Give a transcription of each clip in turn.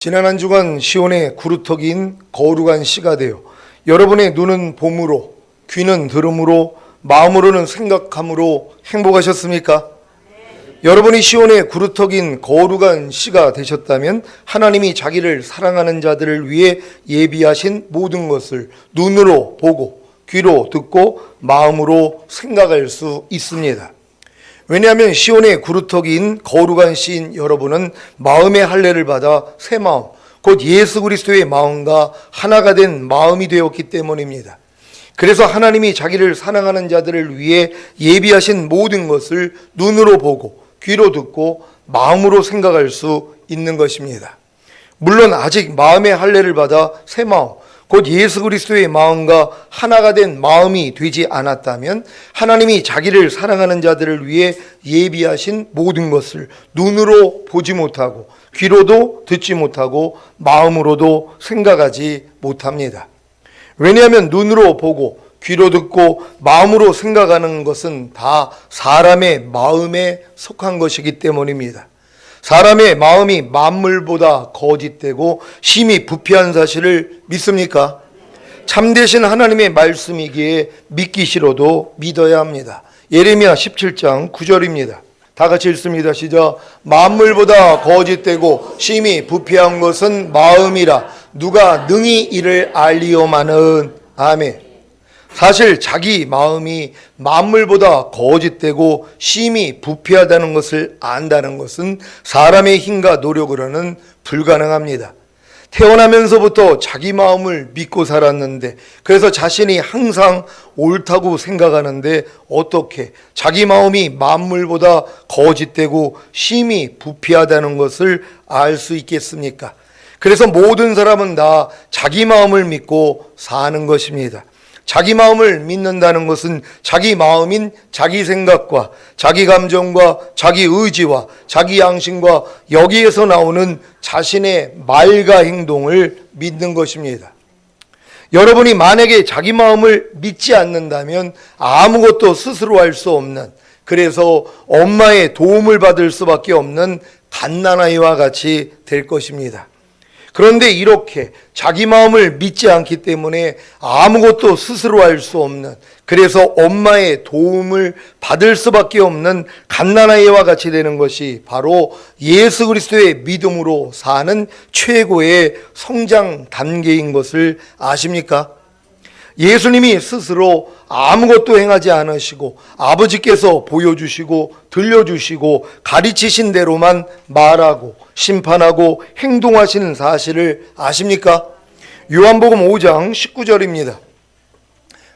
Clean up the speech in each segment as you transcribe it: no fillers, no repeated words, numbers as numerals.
지난 한 주간 시온의 구루터기인 거룩한 시가 되어 여러분의 눈은 봄으로, 귀는 들음으로, 마음으로는 생각함으로 행복하셨습니까? 여러분이 시온의 구루터기인 거룩한 시가 되셨다면 하나님이 자기를 사랑하는 자들을 위해 예비하신 모든 것을 눈으로 보고 귀로 듣고 마음으로 생각할 수 있습니다. 왜냐하면 시온의 구루터기인 거룩한 시인 여러분은 마음의 할례를 받아 새 마음, 곧 예수 그리스도의 마음과 하나가 된 마음이 되었기 때문입니다. 그래서 하나님이 자기를 사랑하는 자들을 위해 예비하신 모든 것을 눈으로 보고 귀로 듣고 마음으로 생각할 수 있는 것입니다. 물론 아직 마음의 할례를 받아 새 마음, 곧 예수 그리스도의 마음과 하나가 된 마음이 되지 않았다면 하나님이 자기를 사랑하는 자들을 위해 예비하신 모든 것을 눈으로 보지 못하고 귀로도 듣지 못하고 마음으로도 생각하지 못합니다. 왜냐하면 눈으로 보고 귀로 듣고 마음으로 생각하는 것은 다 사람의 마음에 속한 것이기 때문입니다. 사람의 마음이 만물보다 거짓되고 심히 부패한 사실을 믿습니까? 참되신 하나님의 말씀이기에 믿기 싫어도 믿어야 합니다. 예레미야 17장 9절입니다. 다 같이 읽습니다. 시작. 만물보다 거짓되고 심히 부패한 것은 마음이라 누가 능히 이를 알리오마는. 아멘. 사실 자기 마음이 만물보다 거짓되고 심히 부패하다는 것을 안다는 것은 사람의 힘과 노력으로는 불가능합니다. 태어나면서부터 자기 마음을 믿고 살았는데, 그래서 자신이 항상 옳다고 생각하는데 어떻게 자기 마음이 만물보다 거짓되고 심히 부패하다는 것을 알 수 있겠습니까? 그래서 모든 사람은 다 자기 마음을 믿고 사는 것입니다. 자기 마음을 믿는다는 것은 자기 마음인 자기 생각과 자기 감정과 자기 의지와 자기 양심과 여기에서 나오는 자신의 말과 행동을 믿는 것입니다. 여러분이 만약에 자기 마음을 믿지 않는다면 아무것도 스스로 할 수 없는, 그래서 엄마의 도움을 받을 수밖에 없는 갓난아이와 같이 될 것입니다. 그런데 이렇게 자기 마음을 믿지 않기 때문에 아무것도 스스로 할 수 없는, 그래서 엄마의 도움을 받을 수밖에 없는 갓난아이와 같이 되는 것이 바로 예수 그리스도의 믿음으로 사는 최고의 성장 단계인 것을 아십니까? 예수님이 스스로 아무것도 행하지 않으시고 아버지께서 보여주시고 들려주시고 가르치신 대로만 말하고 심판하고 행동하시는 사실을 아십니까? 요한복음 5장 19절입니다.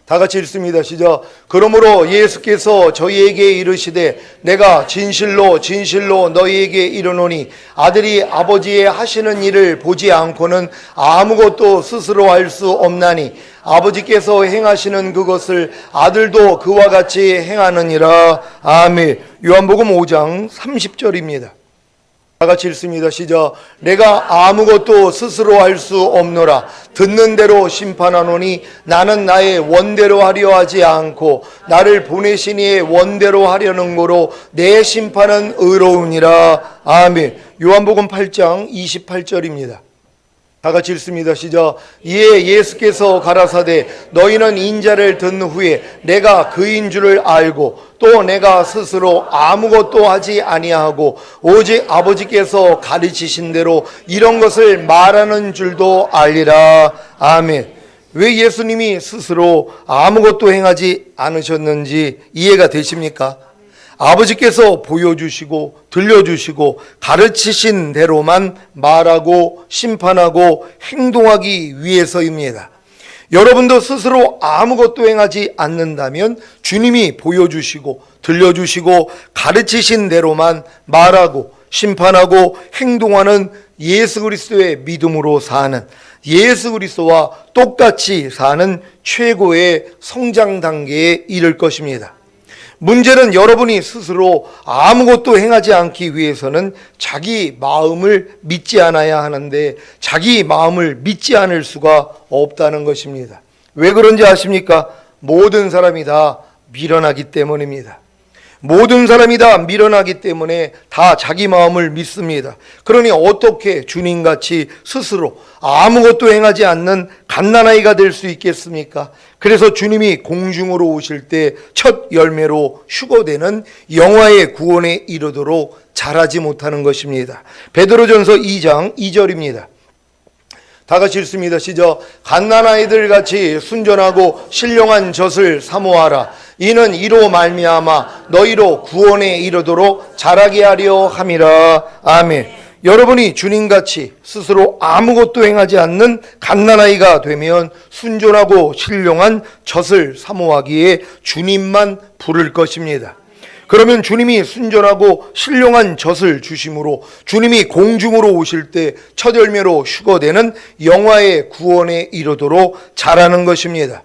다 같이 읽습니다. 시작. 그러므로 예수께서 저희에게 이르시되 내가 진실로 진실로 너희에게 이르노니 아들이 아버지의 하시는 일을 보지 않고는 아무것도 스스로 할 수 없나니 아버지께서 행하시는 그것을 아들도 그와 같이 행하느니라. 아멘. 요한복음 5장 30절입니다. 다 같이 읽습니다. 시작. 내가 아무것도 스스로 할 수 없노라. 듣는 대로 심판하노니 나는 나의 원대로 하려 하지 않고 나를 보내신 이의 원대로 하려는 거로 내 심판은 의로우니라. 아멘. 요한복음 8장 28절입니다. 다 같이 읽습니다. 시작. 이에 예수께서 가라사대 너희는 인자를 듣는 후에 내가 그인 줄을 알고 또 내가 스스로 아무것도 하지 아니하고 오직 아버지께서 가르치신 대로 이런 것을 말하는 줄도 알리라. 아멘. 왜 예수님이 스스로 아무것도 행하지 않으셨는지 이해가 되십니까? 아버지께서 보여주시고 들려주시고 가르치신 대로만 말하고 심판하고 행동하기 위해서입니다. 여러분도 스스로 아무것도 행하지 않는다면 주님이 보여주시고 들려주시고 가르치신 대로만 말하고 심판하고 행동하는 예수 그리스도의 믿음으로 사는, 예수 그리스도와 똑같이 사는 최고의 성장 단계에 이를 것입니다. 문제는 여러분이 스스로 아무것도 행하지 않기 위해서는 자기 마음을 믿지 않아야 하는데 자기 마음을 믿지 않을 수가 없다는 것입니다. 왜 그런지 아십니까? 모든 사람이 다 미련하기 때문입니다. 모든 사람이 다 미련하기 때문에 다 자기 마음을 믿습니다. 그러니 어떻게 주님같이 스스로 아무것도 행하지 않는 갓난아이가 될 수 있겠습니까? 그래서 주님이 공중으로 오실 때 첫 열매로 휴거되는 영화의 구원에 이르도록 자라지 못하는 것입니다. 베드로전서 2장 2절입니다. 다 같이 읽습니다. 시작. 갓난아이들 같이 순전하고 신령한 젖을 사모하라. 이는 이로 말미암아 너희로 구원에 이르도록 자라게 하려 함이라. 아멘. 여러분이 주님같이 스스로 아무것도 행하지 않는 갓난아이가 되면 순전하고 신령한 젖을 사모하기에 주님만 부를 것입니다. 그러면 주님이 순전하고 신령한 젖을 주심으로 주님이 공중으로 오실 때 첫 열매로 휴거되는 영화의 구원에 이르도록 자라는 것입니다.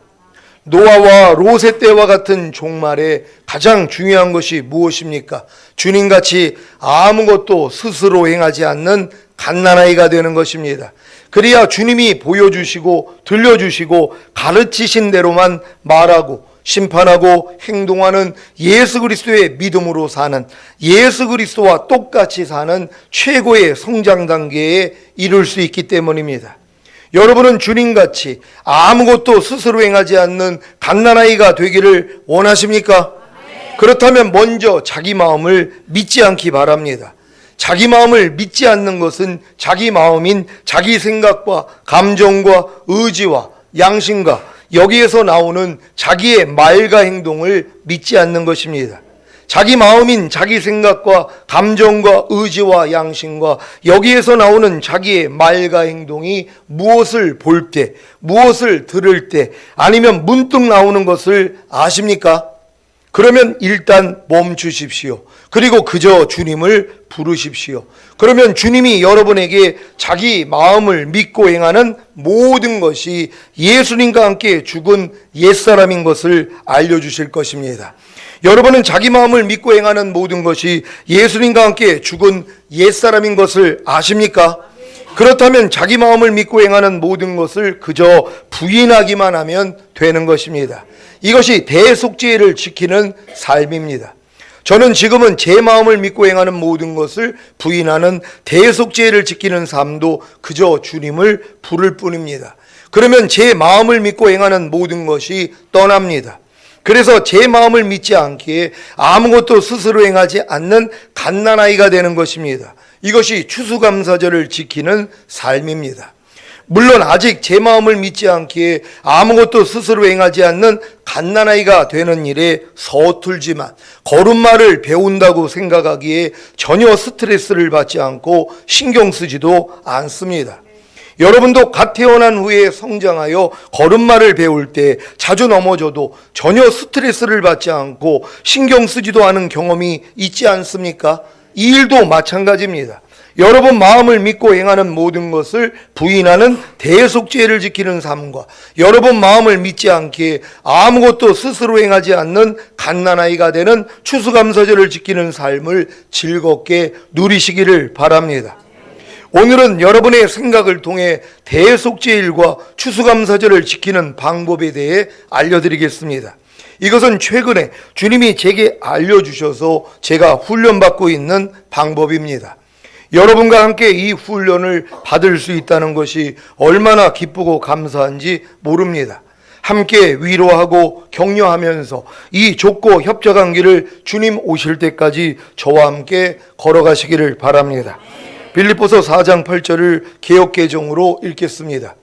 노아와 롯의 때와 같은 종말에 가장 중요한 것이 무엇입니까? 주님같이 아무것도 스스로 행하지 않는 갓난아이가 되는 것입니다. 그래야 주님이 보여주시고 들려주시고 가르치신 대로만 말하고 심판하고 행동하는 예수 그리스도의 믿음으로 사는, 예수 그리스도와 똑같이 사는 최고의 성장 단계에 이룰 수 있기 때문입니다. 여러분은 주님같이 아무것도 스스로 행하지 않는 갓난아이가 되기를 원하십니까? 그렇다면 먼저 자기 마음을 믿지 않기 바랍니다. 자기 마음을 믿지 않는 것은 자기 마음인 자기 생각과 감정과 의지와 양심과 여기에서 나오는 자기의 말과 행동을 믿지 않는 것입니다. 자기 마음인 자기 생각과 감정과 의지와 양심과 여기에서 나오는 자기의 말과 행동이 무엇을 볼 때, 무엇을 들을 때, 아니면 문득 나오는 것을 아십니까? 그러면 일단 멈추십시오. 그리고 그저 주님을 부르십시오. 그러면 주님이 여러분에게 자기 마음을 믿고 행하는 모든 것이 예수님과 함께 죽은 옛사람인 것을 알려주실 것입니다. 여러분은 자기 마음을 믿고 행하는 모든 것이 예수님과 함께 죽은 옛사람인 것을 아십니까? 그렇다면 자기 마음을 믿고 행하는 모든 것을 그저 부인하기만 하면 되는 것입니다. 이것이 대속죄를 지키는 삶입니다. 저는 지금은 제 마음을 믿고 행하는 모든 것을 부인하는 대속죄를 지키는 삶도 그저 주님을 부를 뿐입니다. 그러면 제 마음을 믿고 행하는 모든 것이 떠납니다. 그래서 제 마음을 믿지 않기에 아무것도 스스로 행하지 않는 갓난아이가 되는 것입니다. 이것이 추수감사절을 지키는 삶입니다. 물론 아직 제 마음을 믿지 않기에 아무것도 스스로 행하지 않는 갓난아이가 되는 일에 서툴지만 걸음마를 배운다고 생각하기에 전혀 스트레스를 받지 않고 신경 쓰지도 않습니다. 여러분도 갓 태어난 후에 성장하여 걸음마를 배울 때 자주 넘어져도 전혀 스트레스를 받지 않고 신경 쓰지도 않은 경험이 있지 않습니까? 이 일도 마찬가지입니다. 여러분 마음을 믿고 행하는 모든 것을 부인하는 대속죄를 지키는 삶과 여러분 마음을 믿지 않기에 아무것도 스스로 행하지 않는 갓난아이가 되는 추수감사절을 지키는 삶을 즐겁게 누리시기를 바랍니다. 오늘은 여러분의 생각을 통해 대속죄일과 추수감사절을 지키는 방법에 대해 알려드리겠습니다. 이것은 최근에 주님이 제게 알려주셔서 제가 훈련받고 있는 방법입니다. 여러분과 함께 이 훈련을 받을 수 있다는 것이 얼마나 기쁘고 감사한지 모릅니다. 함께 위로하고 격려하면서 이 좁고 협착한 길을 주님 오실 때까지 저와 함께 걸어가시기를 바랍니다. 빌립보서 4장 8절을 개역개정으로 읽겠습니다.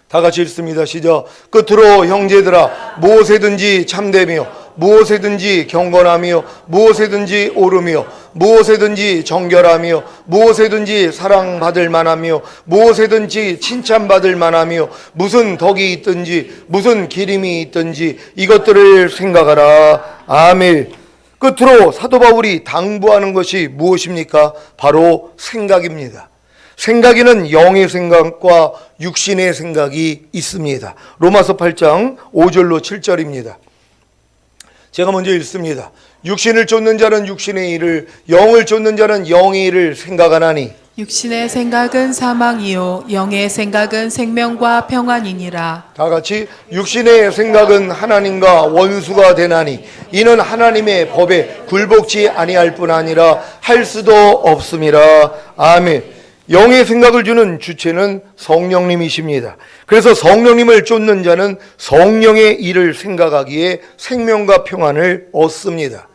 다 같이 읽습니다. 시작. 끝으로 형제들아 무엇에든지 참되며 무엇에든지 경건하며 무엇에든지 옳으며 무엇에든지 정결하며 무엇에든지 사랑받을 만하며 무엇에든지 칭찬받을 만하며 무슨 덕이 있든지 무슨 기림이 있든지 이것들을 생각하라. 아멘. 끝으로 사도 바울이 당부하는 것이 무엇입니까? 바로 생각입니다. 생각에는 영의 생각과 육신의 생각이 있습니다. 로마서 8장 5절로 7절입니다. 제가 먼저 읽습니다. 육신을 쫓는 자는 육신의 일을, 영을 쫓는 자는 영의 일을 생각하나니 육신의 생각은 사망이요 영의 생각은 생명과 평안이니라. 다 같이 육신의 생각은 하나님과 원수가 되나니 이는 하나님의 법에 굴복지 아니할 뿐 아니라 할 수도 없음이라. 아멘. 영의 생각을 주는 주체는 성령님이십니다. 그래서 성령님을 쫓는 자는 성령의 일을 생각하기에 생명과 평안을 얻습니다.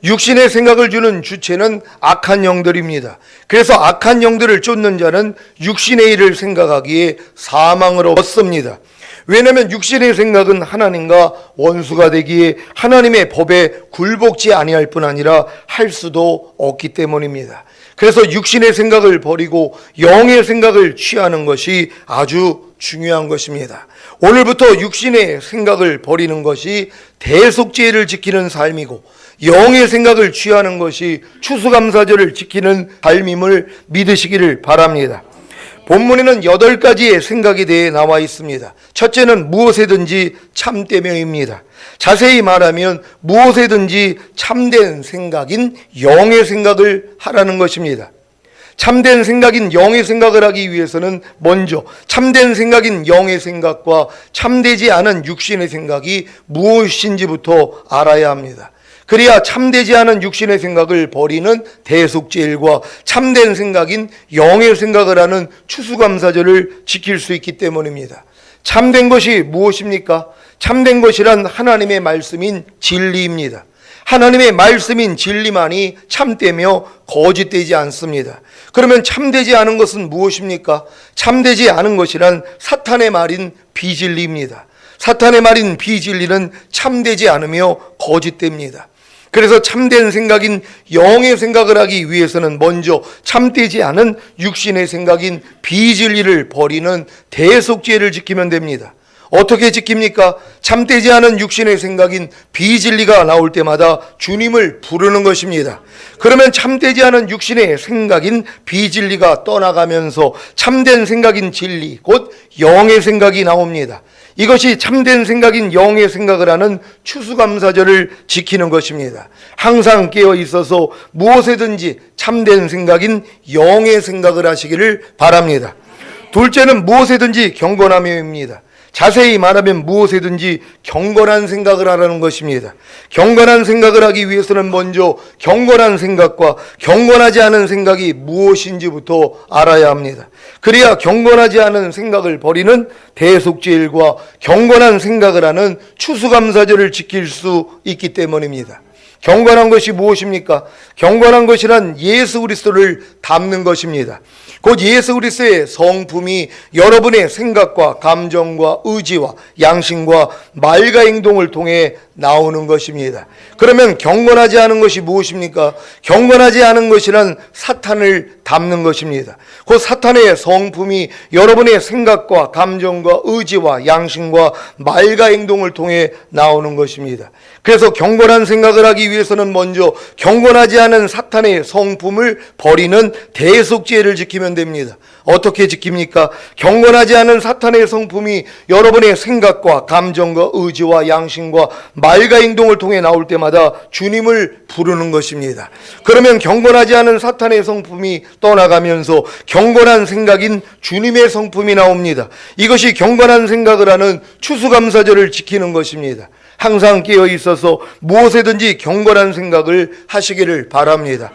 육신의 생각을 주는 주체는 악한 영들입니다. 그래서 악한 영들을 쫓는 자는 육신의 일을 생각하기에 사망을 얻습니다. 왜냐하면 육신의 생각은 하나님과 원수가 되기에 하나님의 법에 굴복지 아니할 뿐 아니라 할 수도 없기 때문입니다. 그래서 육신의 생각을 버리고 영의 생각을 취하는 것이 아주 중요한 것입니다. 오늘부터 육신의 생각을 버리는 것이 대속죄를 지키는 삶이고 영의 생각을 취하는 것이 추수감사절을 지키는 삶임을 믿으시기를 바랍니다. 본문에는 8가지의 생각에 대해 나와 있습니다. 첫째는 무엇에든지 참되며입니다. 자세히 말하면 무엇에든지 참된 생각인 영의 생각을 하라는 것입니다. 참된 생각인 영의 생각을 하기 위해서는 먼저 참된 생각인 영의 생각과 참되지 않은 육신의 생각이 무엇인지부터 알아야 합니다. 그래야 참되지 않은 육신의 생각을 버리는 대속죄일과 참된 생각인 영의 생각을 하는 추수감사절을 지킬 수 있기 때문입니다. 참된 것이 무엇입니까? 참된 것이란 하나님의 말씀인 진리입니다. 하나님의 말씀인 진리만이 참되며 거짓되지 않습니다. 그러면 참되지 않은 것은 무엇입니까? 참되지 않은 것이란 사탄의 말인 비진리입니다. 사탄의 말인 비진리는 참되지 않으며 거짓됩니다. 그래서 참된 생각인 영의 생각을 하기 위해서는 먼저 참되지 않은 육신의 생각인 비진리를 버리는 대속죄를 지키면 됩니다. 어떻게 지킵니까? 참되지 않은 육신의 생각인 비진리가 나올 때마다 주님을 부르는 것입니다. 그러면 참되지 않은 육신의 생각인 비진리가 떠나가면서 참된 생각인 진리, 곧 영의 생각이 나옵니다. 이것이 참된 생각인 영의 생각을 하는 추수감사절을 지키는 것입니다. 항상 깨어 있어서 무엇에든지 참된 생각인 영의 생각을 하시기를 바랍니다. 둘째는 무엇에든지 경건하며입니다. 자세히 말하면 무엇에든지 경건한 생각을 하라는 것입니다. 경건한 생각을 하기 위해서는 먼저 경건한 생각과 경건하지 않은 생각이 무엇인지부터 알아야 합니다. 그래야 경건하지 않은 생각을 버리는 대속죄일과 경건한 생각을 하는 추수감사절을 지킬 수 있기 때문입니다. 경건한 것이 무엇입니까? 경건한 것이란 예수 그리스도를 닮는 것입니다. 곧 예수 그리스도의 성품이 여러분의 생각과 감정과 의지와 양심과 말과 행동을 통해 나오는 것입니다. 그러면 경건하지 않은 것이 무엇입니까? 경건하지 않은 것이란 사탄을 닮는 것입니다. 곧 사탄의 성품이 여러분의 생각과 감정과 의지와 양심과 말과 행동을 통해 나오는 것입니다. 그래서 경건한 생각을 하기 위해서는 먼저 경건하지 않은 사탄의 성품을 버리는 대속죄를 지키면 됩니다. 어떻게 지킵니까? 경건하지 않은 사탄의 성품이 여러분의 생각과 감정과 의지와 양심과 말과 행동을 통해 나올 때마다 주님을 부르는 것입니다. 그러면 경건하지 않은 사탄의 성품이 떠나가면서 경건한 생각인 주님의 성품이 나옵니다. 이것이 경건한 생각을 하는 추수감사절을 지키는 것입니다. 항상 깨어 있어서 무엇에든지 경건한 생각을 하시기를 바랍니다.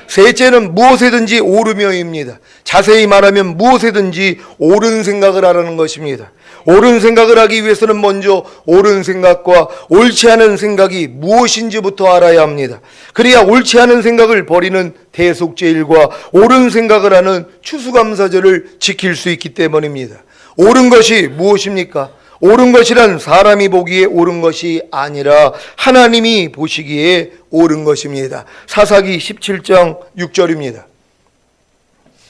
셋째는 무엇에든지 오르며입니다. 자세히 말하면 무엇에든지 옳은 생각을 하라는 것입니다. 옳은 생각을 하기 위해서는 먼저 옳은 생각과 옳지 않은 생각이 무엇인지부터 알아야 합니다. 그래야 옳지 않은 생각을 버리는 대속죄일과 옳은 생각을 하는 추수감사절을 지킬 수 있기 때문입니다. 옳은 것이 무엇입니까? 옳은 것이란 사람이 보기에 옳은 것이 아니라 하나님이 보시기에 옳은 것입니다. 사사기 17장 6절입니다.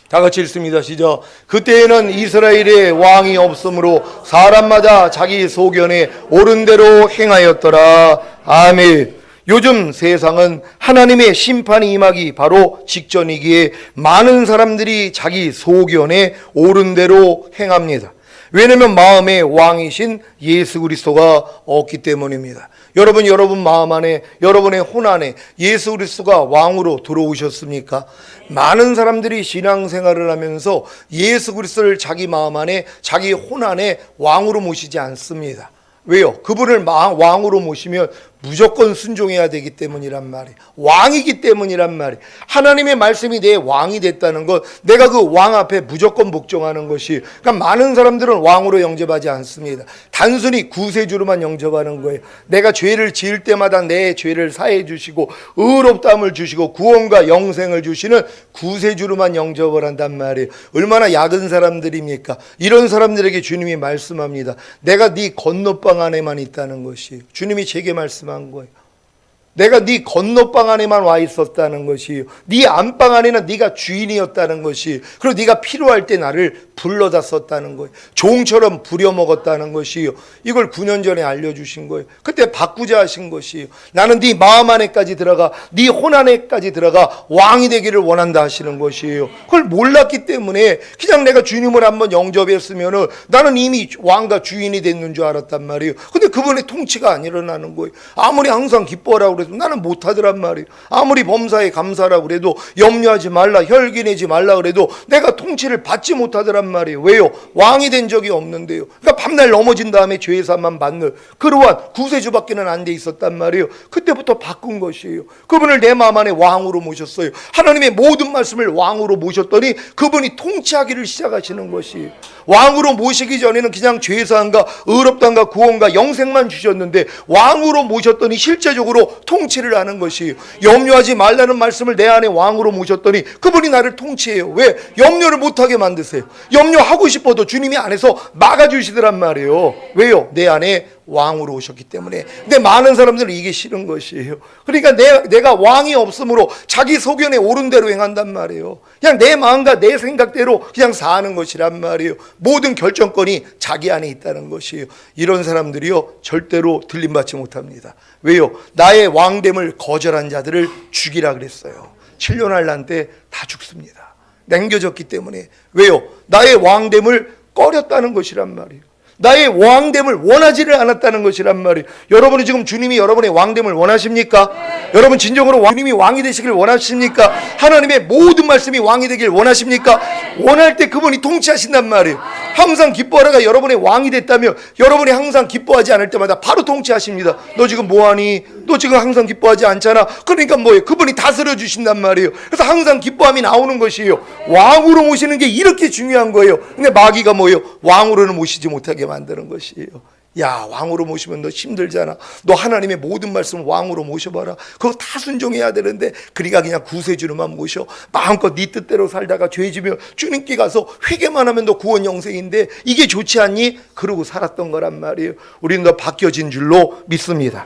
다 같이 읽습니다. 시작. 그때에는 이스라엘에 왕이 없으므로 사람마다 자기 소견에 옳은 대로 행하였더라. 아멘. 요즘 세상은 하나님의 심판이 임하기 바로 직전이기에 많은 사람들이 자기 소견에 옳은 대로 행합니다. 왜냐하면 마음에 왕이신 예수 그리스도가 없기 때문입니다. 여러분 마음 안에, 여러분의 혼 안에 예수 그리스도가 왕으로 들어오셨습니까? 많은 사람들이 신앙생활을 하면서 예수 그리스도를 자기 마음 안에, 자기 혼 안에 왕으로 모시지 않습니다. 왜요? 그분을 왕으로 모시면 무조건 순종해야 되기 때문이란 말이에요. 왕이기 때문이란 말이에요. 하나님의 말씀이 내 왕이 됐다는 것, 내가 그 왕 앞에 무조건 복종하는 것이. 그러니까 많은 사람들은 왕으로 영접하지 않습니다. 단순히 구세주로만 영접하는 거예요. 내가 죄를 지을 때마다 내 죄를 사해 주시고 의롭다함을 주시고 구원과 영생을 주시는 구세주로만 영접을 한단 말이에요. 얼마나 약은 사람들입니까? 이런 사람들에게 주님이 말씀합니다. 내가 네 건너방 안에만 있다는 것이. 주님이 제게 말씀한 거예요. 내가 네 건너방 안에만 와 있었다는 것이요. 네 안방 안에는 네가 주인이었다는 것이. 그리고 네가 필요할 때 나를 불러다 썼다는 거예요. 종처럼 부려먹었다는 것이요. 이걸 9년 전에 알려주신 거예요. 그때 바꾸자 하신 것이요. 나는 네 마음 안에까지 들어가, 네 혼 안에까지 들어가 왕이 되기를 원한다 하시는 것이에요. 그걸 몰랐기 때문에 그냥 내가 주님을 한번 영접했으면은 나는 이미 왕과 주인이 됐는 줄 알았단 말이에요. 근데 그분의 통치가 안 일어나는 거예요. 아무리 항상 기뻐하라고 그래도 나는 못하더란 말이에요. 아무리 범사에 감사라고 그래도, 염려하지 말라, 혈기내지 말라 그래도 내가 통치를 받지 못하더란 말이에요. 왜요? 왕이 된 적이 없는데요. 그러니까 밤날 넘어진 다음에 죄사만 받는 그러한 구세주밖에는 안 돼 있었단 말이에요. 그때부터 바꾼 것이에요. 그분을 내 마음 안에 왕으로 모셨어요. 하나님의 모든 말씀을 왕으로 모셨더니 그분이 통치하기를 시작하시는 것이에요. 왕으로 모시기 전에는 그냥 죄사함과 의롭다함과 구원과 영생만 주셨는데 왕으로 모셨더니 실제적으로 통치를 하는 것이에요. 염려하지 말라는 말씀을 내 안에 왕으로 모셨더니 그분이 나를 통치해요. 왜? 염려를 못하게 만드세요. 염려하고 싶어도 주님이 안에서 막아주시더란 말이에요. 왜요? 내 안에 왕으로 오셨기 때문에. 근데 많은 사람들은 이게 싫은 것이에요. 그러니까 내가 왕이 없으므로 자기 소견에 옳은 대로 행한단 말이에요. 그냥 내 마음과 내 생각대로 그냥 사는 것이란 말이에요. 모든 결정권이 자기 안에 있다는 것이에요. 이런 사람들이요 절대로 들림받지 못합니다. 왜요? 나의 왕됨을 거절한 자들을 죽이라 그랬어요. 7년할 난 때 다 죽습니다. 남겨졌기 때문에. 왜요? 나의 왕됨을 꺼렸다는 것이란 말이에요. 나의 왕됨을 원하지를 않았다는 것이란 말이에요. 여러분이 지금 주님이 여러분의 왕됨을 원하십니까? 네. 여러분 진정으로 주님이 왕이 되시길 원하십니까? 네. 하나님의 모든 말씀이 왕이 되길 원하십니까? 네. 원할 때 그분이 통치하신단 말이에요. 항상 기뻐하라가 여러분의 왕이 됐다면 여러분이 항상 기뻐하지 않을 때마다 바로 통치하십니다. 너 지금 뭐하니? 너 지금 항상 기뻐하지 않잖아. 그러니까 뭐예요? 그분이 다스려 주신단 말이에요. 그래서 항상 기뻐함이 나오는 것이에요. 왕으로 모시는 게 이렇게 중요한 거예요. 근데 마귀가 뭐예요? 왕으로는 모시지 못하게 만드는 것이에요. 야, 왕으로 모시면 너 힘들잖아. 너 하나님의 모든 말씀 왕으로 모셔봐라. 그거 다 순종해야 되는데 그러니까 그냥 구세주로만 모셔. 마음껏 네 뜻대로 살다가 죄지면 주님께 가서 회개만 하면 너 구원 영생인데 이게 좋지 않니? 그러고 살았던 거란 말이에요. 우리는 더 바뀌어진 줄로 믿습니다.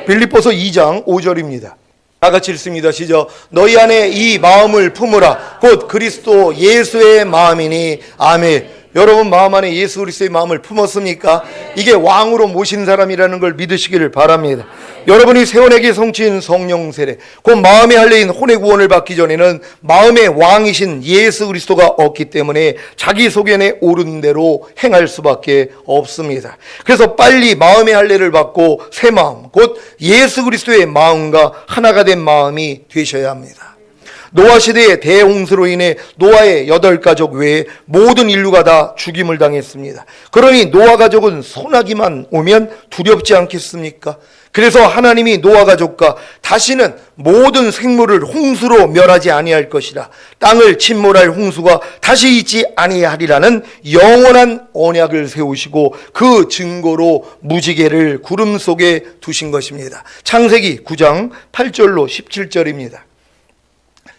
빌립보서 2장 5절입니다. 다 같이 읽습니다. 시작. 너희 안에 이 마음을 품으라. 곧 그리스도 예수의 마음이니. 아멘. 여러분 마음 안에 예수 그리스도의 마음을 품었습니까? 이게 왕으로 모신 사람이라는 걸 믿으시기를 바랍니다. 여러분이 세원에게 성취인 성령 세례, 곧 마음에 할례인 혼의 구원을 받기 전에는 마음의 왕이신 예수 그리스도가 없기 때문에 자기 소견에 옳은 대로 행할 수밖에 없습니다. 그래서 빨리 마음의 할례를 받고 새 마음, 곧 예수 그리스도의 마음과 하나가 된 마음이 되셔야 합니다. 노아 시대의 대홍수로 인해 노아의 8가족 외에 모든 인류가 다 죽임을 당했습니다. 그러니 노아 가족은 소나기만 오면 두렵지 않겠습니까? 그래서 하나님이 노아 가족과 다시는 모든 생물을 홍수로 멸하지 아니할 것이라, 땅을 침몰할 홍수가 다시 있지 아니하리라는 영원한 언약을 세우시고 그 증거로 무지개를 구름 속에 두신 것입니다. 창세기 9장 8절로 17절입니다.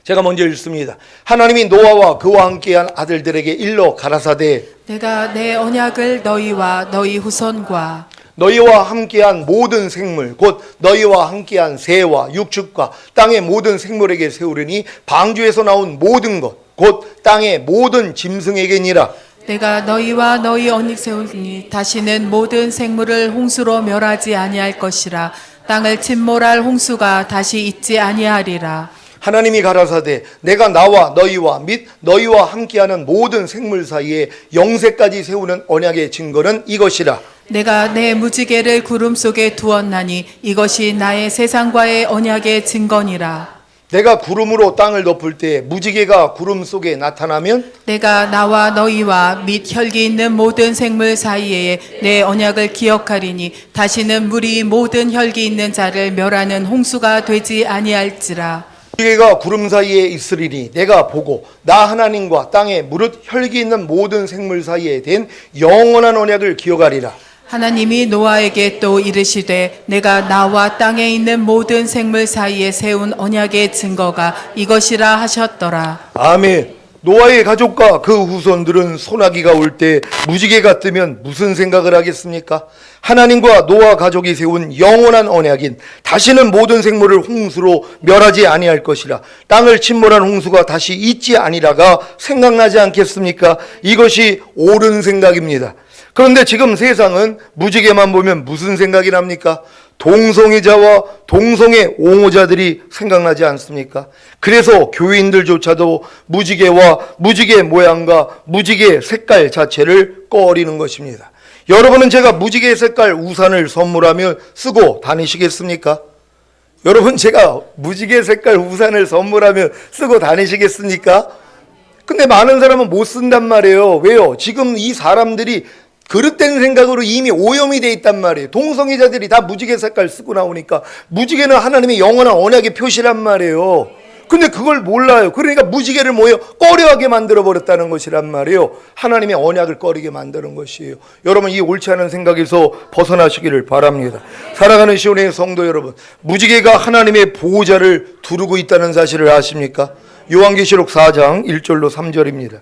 제가 먼저 읽습니다. 하나님이 노아와 그와 함께한 아들들에게 일러 가라사대 내가 내 언약을 너희와 너희 후손과 너희와 함께한 모든 생물 곧 너희와 함께한 새와 육축과 땅의 모든 생물에게 세우려니 방주에서 나온 모든 것 곧 땅의 모든 짐승에게니라. 내가 너희와 너희 언약 세우니 다시는 모든 생물을 홍수로 멸하지 아니할 것이라. 땅을 침몰할 홍수가 다시 있지 아니하리라. 하나님이 가라사대 내가 나와 너희와 및 너희와 함께하는 모든 생물 사이에 영세까지 세우는 언약의 증거는 이것이라. 내가 내 무지개를 구름 속에 두었나니 이것이 나의 세상과의 언약의 증거니라. 내가 구름으로 땅을 덮을 때 무지개가 구름 속에 나타나면 내가 나와 너희와 및 혈기 있는 모든 생물 사이에 내 언약을 기억하리니 다시는 물이 모든 혈기 있는 자를 멸하는 홍수가 되지 아니할지라. 무지개가 구름 사이에 있으리니 내가 보고 나 하나님과 땅에 무릇 혈기 있는 모든 생물 사이에 된 영원한 언약을 기억하리라. 하나님이 노아에게 또 이르시되 내가 나와 땅에 있는 모든 생물 사이에 세운 언약의 증거가 이것이라 하셨더라. 아멘. 노아의 가족과 그 후손들은 소나기가 올 때 무지개가 뜨면 무슨 생각을 하겠습니까? 하나님과 노아 가족이 세운 영원한 언약인 다시는 모든 생물을 홍수로 멸하지 아니할 것이라, 땅을 침몰한 홍수가 다시 있지 아니라가 생각나지 않겠습니까? 이것이 옳은 생각입니다. 그런데 지금 세상은 무지개만 보면 무슨 생각이 납니까? 동성애자와 동성애 옹호자들이 생각나지 않습니까? 그래서 교인들조차도 무지개와 무지개 모양과 무지개 색깔 자체를 꺼리는 것입니다. 여러분은 제가 무지개 색깔 우산을 선물하면 쓰고 다니시겠습니까? 여러분, 제가 무지개 색깔 우산을 선물하면 쓰고 다니시겠습니까? 근데 많은 사람은 못 쓴단 말이에요. 왜요? 지금 이 사람들이 그릇된 생각으로 이미 오염이 돼 있단 말이에요. 동성애자들이 다 무지개 색깔 쓰고 나오니까 무지개는 하나님의 영원한 언약의 표시란 말이에요. 근데 그걸 몰라요. 그러니까 무지개를 뭐예요? 꺼려하게 만들어버렸다는 것이란 말이에요. 하나님의 언약을 꺼리게 만드는 것이에요. 여러분, 이 옳지 않은 생각에서 벗어나시기를 바랍니다. 살아가는 시온의 성도 여러분, 무지개가 하나님의 보호자를 두르고 있다는 사실을 아십니까? 요한계시록 4장 1절로 3절입니다.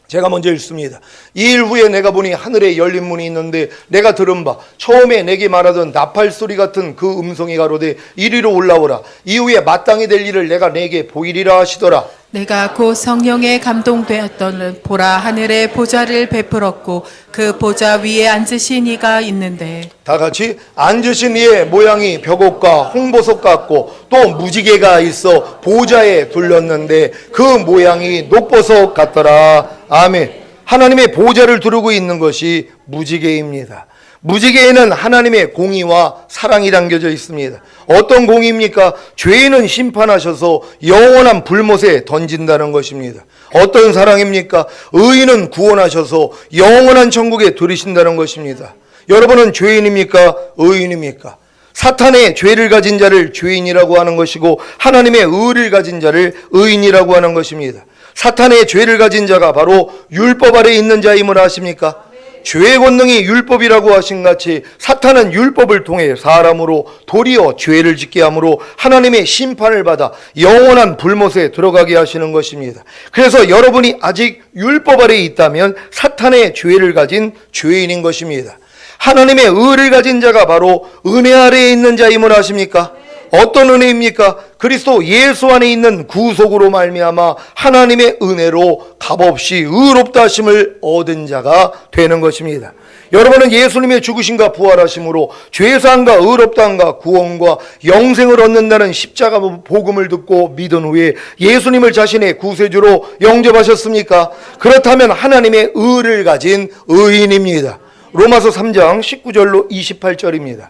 제가 먼저 읽습니다. 2일 후에 내가 보니 하늘에 열린 문이 있는데 내가 들은 바 처음에 내게 말하던 나팔 소리 같은 그 음성이 가로되 이리로 올라오라. 이후에 마땅히 될 일을 내가 내게 보이리라 하시더라. 내가 곧 성령에 감동되었던 보라 하늘에 보좌를 베풀었고 그 보좌 위에 앉으신 이가 있는데, 다 같이, 앉으신 이의 모양이 벽옷과 홍보석 같고 또 무지개가 있어 보좌에 둘렸는데 그 모양이 녹보석 같더라. 아멘. 하나님의 보좌를 두르고 있는 것이 무지개입니다. 무지개에는 하나님의 공의와 사랑이 담겨져 있습니다. 어떤 공의입니까? 죄인은 심판하셔서 영원한 불못에 던진다는 것입니다. 어떤 사랑입니까? 의인은 구원하셔서 영원한 천국에 들이신다는 것입니다. 여러분은 죄인입니까? 의인입니까? 사탄의 죄를 가진 자를 죄인이라고 하는 것이고 하나님의 의를 가진 자를 의인이라고 하는 것입니다. 사탄의 죄를 가진 자가 바로 율법 아래 있는 자임을 아십니까? 죄의 권능이 율법이라고 하신 같이 사탄은 율법을 통해 사람으로 도리어 죄를 짓게 함으로 하나님의 심판을 받아 영원한 불못에 들어가게 하시는 것입니다. 그래서 여러분이 아직 율법 아래에 있다면 사탄의 죄를 가진 죄인인 것입니다. 하나님의 의를 가진 자가 바로 은혜 아래에 있는 자임을 아십니까? 어떤 은혜입니까? 그리스도 예수 안에 있는 구속으로 말미암아 하나님의 은혜로 값없이 의롭다 하심을 얻은 자가 되는 것입니다. 여러분은 예수님의 죽으심과 부활하심으로 죄사함과 의롭다함과 구원과 영생을 얻는다는 십자가 복음을 듣고 믿은 후에 예수님을 자신의 구세주로 영접하셨습니까? 그렇다면 하나님의 의를 가진 의인입니다. 로마서 3장 19절로 28절입니다.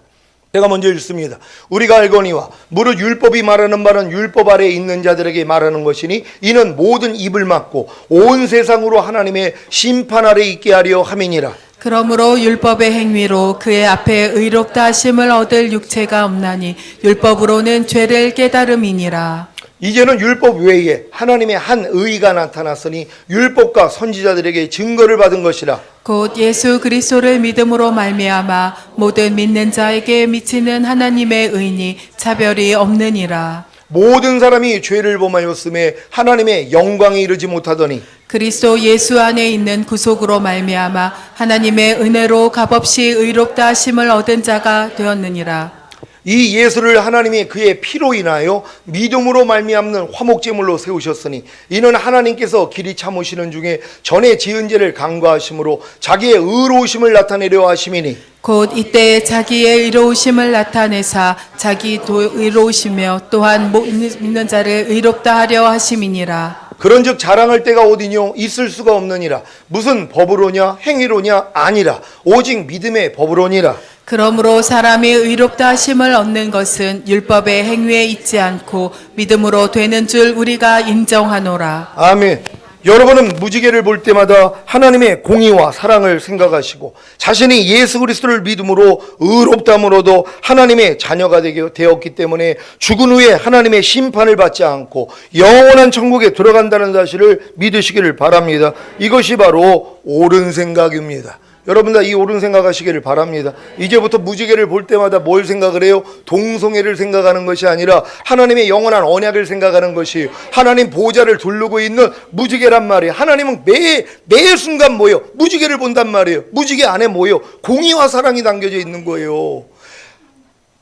제가 먼저 읽습니다. 우리가 알거니와 무릇 율법이 말하는 바는 율법 아래에 있는 자들에게 말하는 것이니 이는 모든 입을 막고 온 세상으로 하나님의 심판 아래 있게 하려 함이니라. 그러므로 율법의 행위로 그의 앞에 의롭다 하심을 얻을 육체가 없나니 율법으로는 죄를 깨달음이니라. 이제는 율법 외에 하나님의 한 의가 나타났으니 율법과 선지자들에게 증거를 받은 것이라. 곧 예수 그리스도를 믿음으로 말미암아 모든 믿는 자에게 미치는 하나님의 의니 차별이 없느니라. 모든 사람이 죄를 범하였음에 하나님의 영광에 이르지 못하더니 그리스도 예수 안에 있는 구속으로 말미암아 하나님의 은혜로 값없이 의롭다 하심을 얻은 자가 되었느니라. 이 예수를 하나님이 그의 피로 인하여 믿음으로 말미암는 화목제물로 세우셨으니 이는 하나님께서 길이 참으시는 중에 전에 지은 죄를 간과하심으로 자기의 의로우심을 나타내려 하심이니 곧 이때 자기의 의로우심을 나타내사 자기도 의로우시며 또한 믿는 자를 의롭다 하려 하심이니라. 그런즉 자랑할 때가 어디뇨? 있을 수가 없느니라. 무슨 법으로냐? 행위로냐? 아니라 오직 믿음의 법으로니라. 그러므로 사람이 의롭다 하심을 얻는 것은 율법의 행위에 있지 않고 믿음으로 되는 줄 우리가 인정하노라. 아멘. 여러분은 무지개를 볼 때마다 하나님의 공의와 사랑을 생각하시고 자신이 예수 그리스도를 믿음으로 의롭다므로도 하나님의 자녀가 되었기 때문에 죽은 후에 하나님의 심판을 받지 않고 영원한 천국에 들어간다는 사실을 믿으시기를 바랍니다. 이것이 바로 옳은 생각입니다. 여러분 다 이 옳은 생각하시기를 바랍니다. 이제부터 무지개를 볼 때마다 뭘 생각을 해요? 동성애를 생각하는 것이 아니라 하나님의 영원한 언약을 생각하는 것이에요. 하나님 보좌를 두르고 있는 무지개란 말이에요. 하나님은 매 순간 뭐예요? 무지개를 본단 말이에요. 무지개 안에 뭐예요? 공의와 사랑이 담겨져 있는 거예요.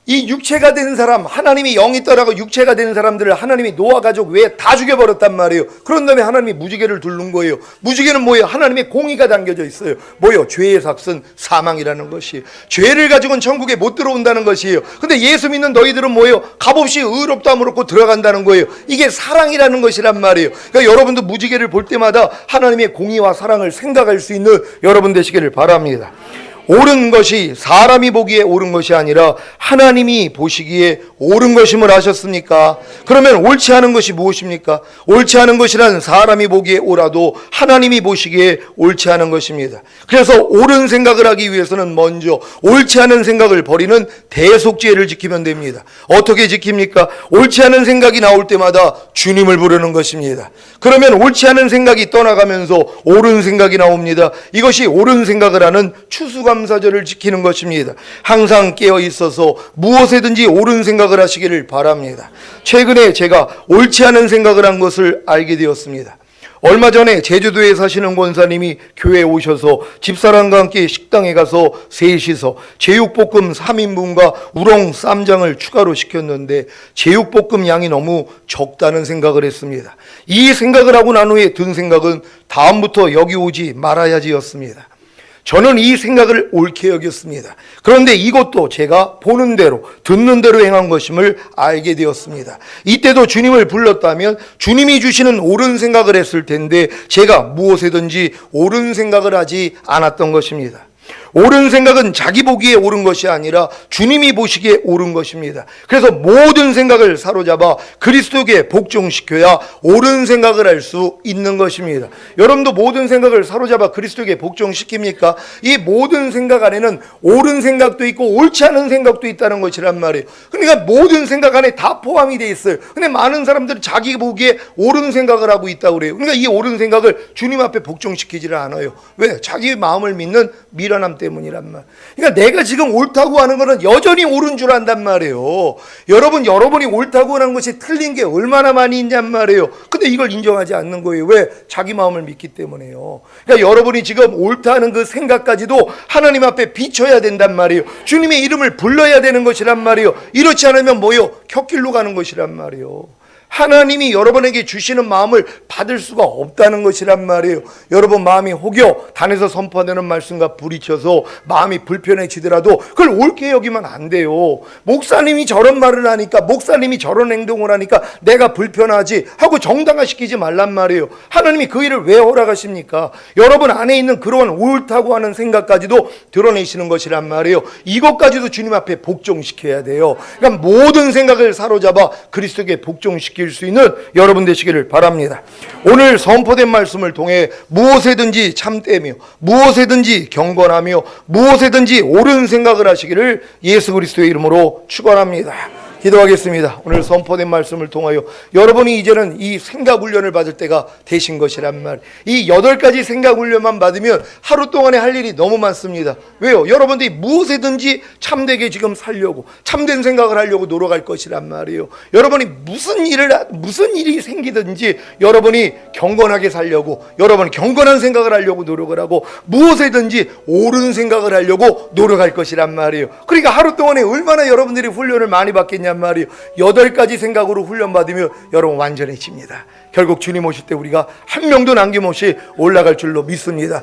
이 육체가 된 사람, 하나님이 영이 떠나고 육체가 된 사람들을 하나님이 노아 가족 외에 다 죽여버렸단 말이에요. 그런 다음에 하나님이 무지개를 두른 거예요. 무지개는 뭐예요? 하나님의 공의가 담겨져 있어요. 뭐예요? 죄의 삭은 사망이라는 것이에요. 죄를 가지고는 천국에 못 들어온다는 것이에요. 근데 예수 믿는 너희들은 뭐예요? 값없이 의롭다함으로 들어간다는 거예요. 이게 사랑이라는 것이란 말이에요. 그러니까 여러분도 무지개를 볼 때마다 하나님의 공의와 사랑을 생각할 수 있는 여러분 되시기를 바랍니다. 옳은 것이 사람이 보기에 옳은 것이 아니라 하나님이 보시기에 옳은 것임을 아셨습니까? 그러면 옳지 않은 것이 무엇입니까? 옳지 않은 것이란 사람이 보기에 옳아도 하나님이 보시기에 옳지 않은 것입니다. 그래서 옳은 생각을 하기 위해서는 먼저 옳지 않은 생각을 버리는 대속죄를 지키면 됩니다. 어떻게 지킵니까? 옳지 않은 생각이 나올 때마다 주님을 부르는 것입니다. 그러면 옳지 않은 생각이 떠나가면서 옳은 생각이 나옵니다. 이것이 옳은 생각을 하는 추수감사절을 지키는 것입니다. 항상 깨어 있어서 무엇에든지 옳은 생각을 하시기를 바랍니다. 최근에 제가 옳지 않은 생각을 한 것을 알게 되었습니다. 얼마 전에 제주도에 사시는 권사님이 교회에 오셔서 집사람과 함께 식당에 가서 셋이서 제육볶음 3인분과 우렁 쌈장을 추가로 시켰는데 제육볶음 양이 너무 적다는 생각을 했습니다. 이 생각을 하고 난 후에 든 생각은 다음부터 여기 오지 말아야지였습니다. 저는 이 생각을 옳게 여겼습니다. 그런데 이것도 제가 보는 대로 듣는 대로 행한 것임을 알게 되었습니다. 이때도 주님을 불렀다면 주님이 주시는 옳은 생각을 했을 텐데 제가 무엇에든지 옳은 생각을 하지 않았던 것입니다. 옳은 생각은 자기 보기에 옳은 것이 아니라 주님이 보시기에 옳은 것입니다. 그래서 모든 생각을 사로잡아 그리스도께 복종시켜야 옳은 생각을 할 수 있는 것입니다. 여러분도 모든 생각을 사로잡아 그리스도께 복종시킵니까? 이 모든 생각 안에는 옳은 생각도 있고 옳지 않은 생각도 있다는 것이란 말이에요. 그러니까 모든 생각 안에 다 포함이 되어 있어요. 근데 많은 사람들은 자기 보기에 옳은 생각을 하고 있다고 그래요. 그러니까 이 옳은 생각을 주님 앞에 복종시키지를 않아요. 왜? 자기 마음을 믿는 미련함 때문이란 말. 그러니까 내가 지금 옳다고 하는 것은 여전히 옳은 줄 안단 말이에요. 여러분이 옳다고 하는 것이 틀린 게 얼마나 많이 있냔 말이에요. 근데 이걸 인정하지 않는 거예요. 왜? 자기 마음을 믿기 때문에요. 그러니까 여러분이 지금 옳다는 그 생각까지도 하나님 앞에 비춰야 된단 말이에요. 주님의 이름을 불러야 되는 것이란 말이에요. 이렇지 않으면 뭐예요? 곁길로 가는 것이란 말이에요. 하나님이 여러분에게 주시는 마음을 받을 수가 없다는 것이란 말이에요. 여러분 마음이 혹여 단에서 선포되는 말씀과 부딪혀서 마음이 불편해지더라도 그걸 옳게 여기면 안 돼요. 목사님이 저런 말을 하니까, 목사님이 저런 행동을 하니까 내가 불편하지 하고 정당화시키지 말란 말이에요. 하나님이 그 일을 왜 허락하십니까? 여러분 안에 있는 그런 옳다고 하는 생각까지도 드러내시는 것이란 말이에요. 이것까지도 주님 앞에 복종시켜야 돼요. 그러니까 모든 생각을 사로잡아 그리스도께 복종시킬 수 있는 여러분 되시기를 바랍니다. 오늘 선포된 말씀을 통해 무엇에든지 참되며 무엇에든지 경건하며 무엇에든지 옳은 생각을 하시기를 예수 그리스도의 이름으로 축원합니다. 기도하겠습니다. 오늘 선포된 말씀을 통하여 여러분이 이제는 이 생각 훈련을 받을 때가 되신 것이란 말. 이 8가지 생각 훈련만 받으면 하루 동안에 할 일이 너무 많습니다. 왜요? 여러분들이 무엇이든지 참되게 지금 살려고, 참된 생각을 하려고 노력할 것이란 말이에요. 여러분이 무슨 일이 생기든지 여러분이 경건하게 살려고, 여러분 경건한 생각을 하려고 노력을 하고, 무엇이든지 옳은 생각을 하려고 노력할 것이란 말이에요. 그러니까 하루 동안에 얼마나 여러분들이 훈련을 많이 받겠냔 말이에요. 8가지 생각으로 훈련받으면 여러분 완전해집니다. 결국 주님 오실 때 우리가 한 명도 남김없이 올라갈 줄로 믿습니다.